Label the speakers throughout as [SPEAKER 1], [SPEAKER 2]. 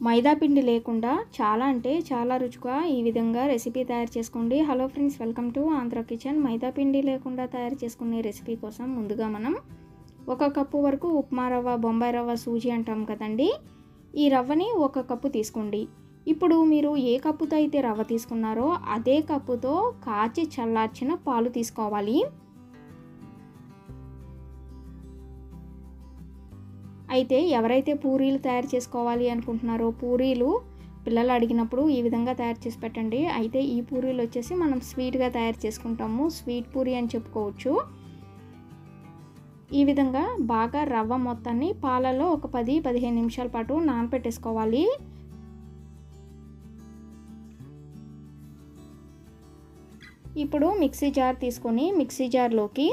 [SPEAKER 1] మైదా పిండి లేకుండా చాలా అంటే చాలా రుచిగా ఈ విధంగా రెసిపీ తయారు చేసుకోండి. Hello friends, welcome to Andhra kitchen. మైదా పిండి లేకుండా తయారు చేసుకునే రెసిపీ కోసం ముందుగా మనం 1 కప్పు వరకు ఉప్మా రవ్వ, బొంబాయి రవ్వ, సూజీ అంటాం కదండి, ఈ రవ్వని 1 కప్పు తీసుకోండి. ఇప్పుడు మీరు ఏ కప్పుతో అయితే రవ్వ తీసుకున్నారో అదే కప్పుతో కాచి చల్లార్చిన పాలు తీసుకోవాలి. అయితే ఎవరైతే పూరీలు తయారు చేసుకోవాలి అనుకుంటున్నారో, పూరీలు పిల్లలు అడిగినప్పుడు ఈ విధంగా తయారు చేసి పెట్టండి. అయితే ఈ పూరీలు వచ్చేసి మనం స్వీట్గా తయారు చేసుకుంటాము, స్వీట్ పూరీ అని చెప్పుకోవచ్చు. ఈ విధంగా బాగా రవ్వ మొత్తాన్ని పాలలో ఒక 10-15 నిమిషాల పాటు నానబెట్టేసుకోవాలి. ఇప్పుడు మిక్సీ జార్ తీసుకొని మిక్సీ జార్లోకి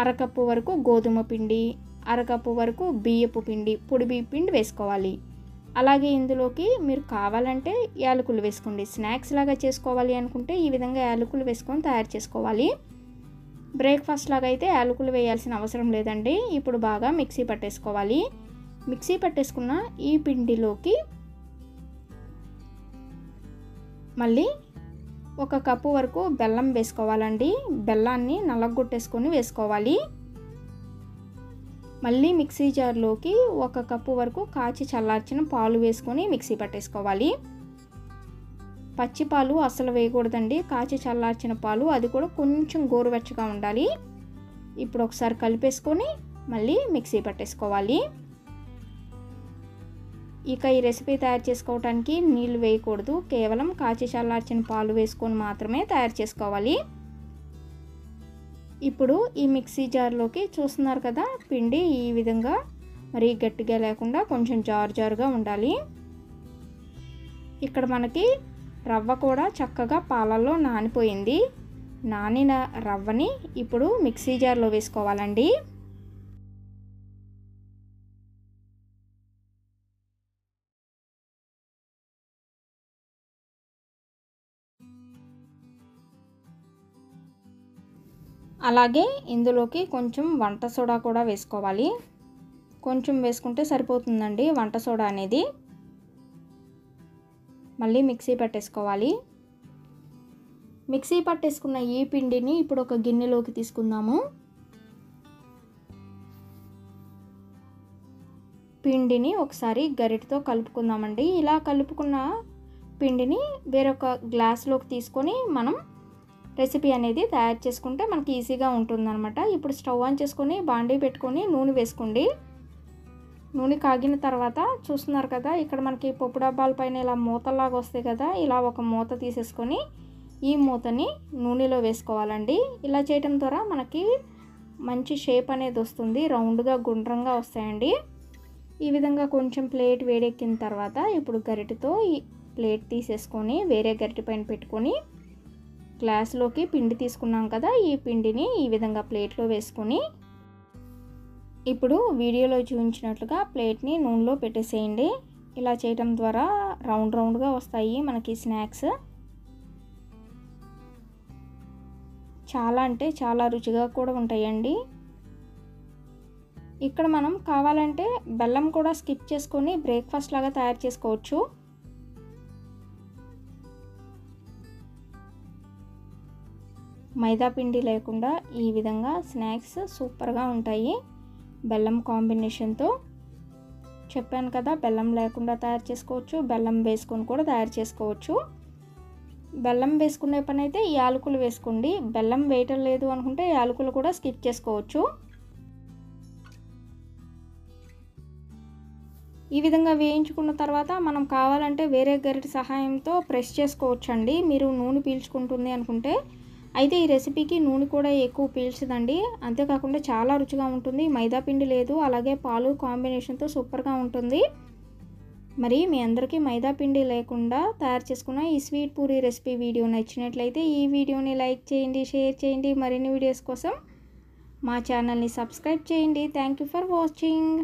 [SPEAKER 1] 1/2 కప్పు వరకు గోధుమ పిండి, 1/2 కప్పు వరకు బియ్యపు పిండి, పొడి బియ్య పిండి వేసుకోవాలి. అలాగే ఇందులోకి మీరు కావాలంటే యాలకులు వేసుకోండి. స్నాక్స్ లాగా చేసుకోవాలి అనుకుంటే ఈ విధంగా యాలకులు వేసుకొని తయారు చేసుకోవాలి. బ్రేక్ఫాస్ట్ లాగా అయితే యాలకులు వేయాల్సిన అవసరం లేదండి. ఇప్పుడు బాగా మిక్సీ పట్టేసుకోవాలి. మిక్సీ పట్టేసుకున్న ఈ పిండిలోకి మళ్ళీ 1 కప్పు వరకు బెల్లం వేసుకోవాలండి. బెల్లాన్ని నల్లగొట్టేసుకొని వేసుకోవాలి. మళ్ళీ మిక్సీ జార్లోకి 1 కప్పు వరకు కాచి చల్లార్చిన పాలు వేసుకొని మిక్సీ పట్టేసుకోవాలి. పచ్చి పాలు అస్సలు వేయకూడదండి, కాచి చల్లార్చిన పాలు, అది కూడా కొంచెం గోరువెచ్చగా ఉండాలి. ఇప్పుడు ఒకసారి కలిపేసుకొని మళ్ళీ మిక్సీ పట్టేసుకోవాలి. ఇక ఈ రెసిపీ తయారు చేసుకోవడానికి నీళ్ళు వేయకూడదు, కేవలం కాచి చల్లార్చిన పాలు వేసుకొని మాత్రమే తయారు చేసుకోవాలి. ఇప్పుడు ఈ మిక్సీ జార్లోకి చూస్తున్నారు కదా, పిండి ఈ విధంగా మరీ గట్టిగా లేకుండా కొంచెం జారుగా ఉండాలి. ఇక్కడ మనకి రవ్వ కూడా చక్కగా పాలల్లో నానిపోయింది. నానిన రవ్వని ఇప్పుడు మిక్సీ జార్లో వేసుకోవాలండి. అలాగే ఇందులోకి కొంచెం వంట సోడా కూడా వేసుకోవాలి. కొంచెం వేసుకుంటే సరిపోతుందండి వంట సోడా అనేది. మళ్ళీ మిక్సీ పట్టేసుకోవాలి. మిక్సీ పట్టేసుకున్న ఈ పిండిని ఇప్పుడు ఒక గిన్నెలోకి తీసుకుందాము. పిండిని ఒకసారి గరిటెతో కలుపుకుందామండి. ఇలా కలుపుకున్న పిండిని వేరొక గ్లాస్లోకి తీసుకొని మనం రెసిపీ అనేది తయారు చేసుకుంటే మనకి ఈజీగా ఉంటుందన్నమాట. ఇప్పుడు స్టవ్ ఆన్ చేసుకొని బాండీ పెట్టుకొని నూనె వేసుకోండి. నూనె కాగిన తర్వాత చూస్తున్నారు కదా, ఇక్కడ మనకి పప్పు డబ్బాల పైన ఇలా మూతలాగా వస్తాయి కదా, ఇలా ఒక మూత తీసేసుకొని ఈ మూతని నూనెలో వేసుకోవాలండి. ఇలా చేయడం ద్వారా మనకి మంచి షేప్ అనేది వస్తుంది, రౌండ్గా గుండ్రంగా వస్తాయండి. ఈ విధంగా కొంచెం ప్లేట్ వేడెక్కిన తర్వాత ఇప్పుడు గరిటెతో ఈ ప్లేట్ తీసేసుకొని వేరే గరిటె పైన పెట్టుకొని గ్లాస్లోకి పిండి తీసుకున్నాం కదా, ఈ పిండిని ఈ విధంగా ప్లేట్లో వేసుకొని ఇప్పుడు వీడియోలో చూపించినట్లుగా ప్లేట్ని నూనెలో పెట్టేసేయండి. ఇలా చేయడం ద్వారా రౌండ్గా వస్తాయి మనకి స్నాక్స్. చాలా అంటే చాలా రుచిగా కూడా ఉంటాయండి. ఇక్కడ మనం కావాలంటే బెల్లం కూడా స్కిప్ చేసుకొని బ్రేక్ఫాస్ట్ లాగా తయారు చేసుకోవచ్చు. మైదా పిండి లేకుండా ఈ విధంగా స్నాక్స్ సూపర్గా ఉంటాయి బెల్లం కాంబినేషన్తో. చెప్పాను కదా, బెల్లం లేకుండా తయారు చేసుకోవచ్చు, బెల్లం వేసుకొని కూడా తయారు చేసుకోవచ్చు. బెల్లం వేసుకునే పని అయితే యాలకులు వేసుకోండి. బెల్లం వేయటం లేదు అనుకుంటే యాలకులు కూడా స్కిప్ చేసుకోవచ్చు. ఈ విధంగా వేయించుకున్న తర్వాత మనం కావాలంటే వేరే గరిటె సహాయంతో ప్రెస్ చేసుకోవచ్చండి, మీరు నూనె పీల్చుకుంటుంది అనుకుంటే. అయితే ఈ రెసిపీకి నూనె కూడా ఎక్కువ పీల్చదండి, అంతేకాకుండా చాలా రుచిగా ఉంటుంది. మైదా పిండి లేదు, అలాగే పాలు కాంబినేషన్తో సూపర్గా ఉంటుంది. మరి మీ అందరికీ మైదా పిండి లేకుండా తయారు చేసుకున్న ఈ స్వీట్ పూరీ రెసిపీ వీడియో నచ్చినట్లయితే ఈ వీడియోని లైక్ చేయండి, షేర్ చేయండి. మరిన్ని వీడియోస్ కోసం మా ఛానల్ని సబ్స్క్రైబ్ చేయండి. Thank you for watching.